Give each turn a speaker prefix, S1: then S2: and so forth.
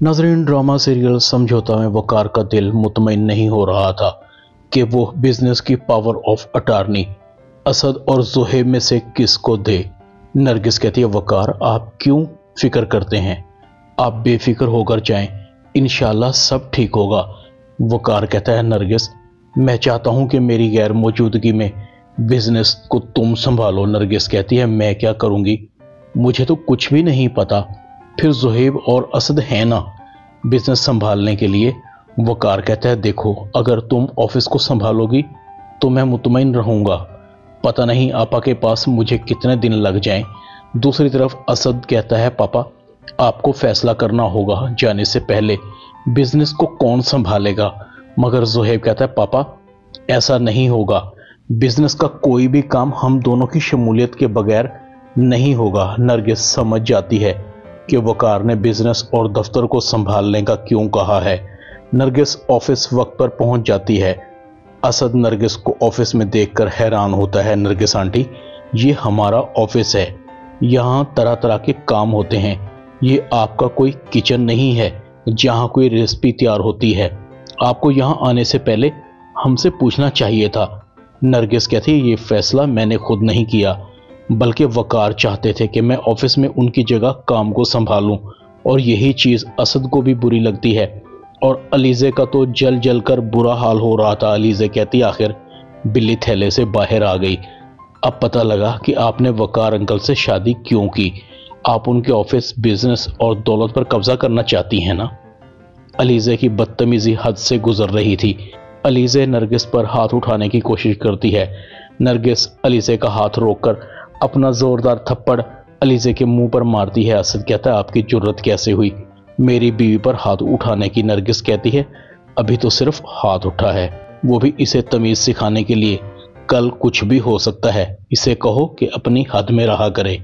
S1: नाज़रीन, drama serial समझौता में वकार का दिल मुतमईन नहीं हो रहा था कि वो बिजनेस की पावर ऑफ अटार्नी असद और ज़ुहैब में से किसको दे। नरगिस कहती है, वकार आप क्यों फिक्र करते हैं, आप बेफिक्र होकर जाएं, इंशाल्लाह सब ठीक होगा। वकार कहता है, नरगिस मैं चाहता हूं कि मेरी गैर मौजूदगी में बिजनेस को तुम संभालो। नरगिस कहती है, मैं क्या करूंगी, मुझे तो कुछ भी नहीं पता, फिर ज़ुहैब और असद हैं ना बिजनेस संभालने के लिए। वकार कहता है, देखो अगर तुम ऑफिस को संभालोगी तो मैं मुतमईन रहूंगा, पता नहीं आपा के पास मुझे कितने दिन लग जाएं। दूसरी तरफ असद कहता है, पापा आपको फैसला करना होगा जाने से पहले बिजनेस को कौन संभालेगा। मगर ज़ुहैब कहता है, पापा ऐसा नहीं होगा, बिजनेस का कोई भी काम हम दोनों की शमूलियत के बगैर नहीं होगा। नरगिस समझ जाती है कि वकार ने बिजनेस और दफ्तर को संभालने का क्यों कहा है। नरगिस ऑफिस वक्त पर पहुंच जाती है। असद नरगिस को ऑफिस में देखकर हैरान होता है। नरगिस आंटी, ये हमारा ऑफिस है, यहाँ तरह तरह के काम होते हैं, ये आपका कोई किचन नहीं है जहाँ कोई रेसिपी तैयार होती है, आपको यहाँ आने से पहले हमसे पूछना चाहिए था। नरगिस कहती है, ये फैसला मैंने खुद नहीं किया, बल्कि वकार चाहते थे कि मैं ऑफिस में उनकी जगह काम को संभालूं, और यही चीज़ असद को भी बुरी लगती है। और अलीज़े का तो जल जल कर बुरा हाल हो रहा था। अलीज़े कहती, आखिर बिल्ली थैले से बाहर आ गई, अब पता लगा कि आपने वकार अंकल से शादी क्यों की, आप उनके ऑफिस, बिजनेस और दौलत पर कब्जा करना चाहती हैं ना। अलीज़े की बदतमीजी हद से गुजर रही थी। अलीज़े नरगिस पर हाथ उठाने की कोशिश करती है। नरगिस अलीज़े का हाथ रोककर अपना जोरदार थप्पड़ अलीज़े के मुंह पर मारती है। असद कहता है, आपकी जुर्रत कैसे हुई मेरी बीवी पर हाथ उठाने की। नरगिस कहती है, अभी तो सिर्फ हाथ उठा है, वो भी इसे तमीज सिखाने के लिए, कल कुछ भी हो सकता है, इसे कहो कि अपनी हद में रहा करे।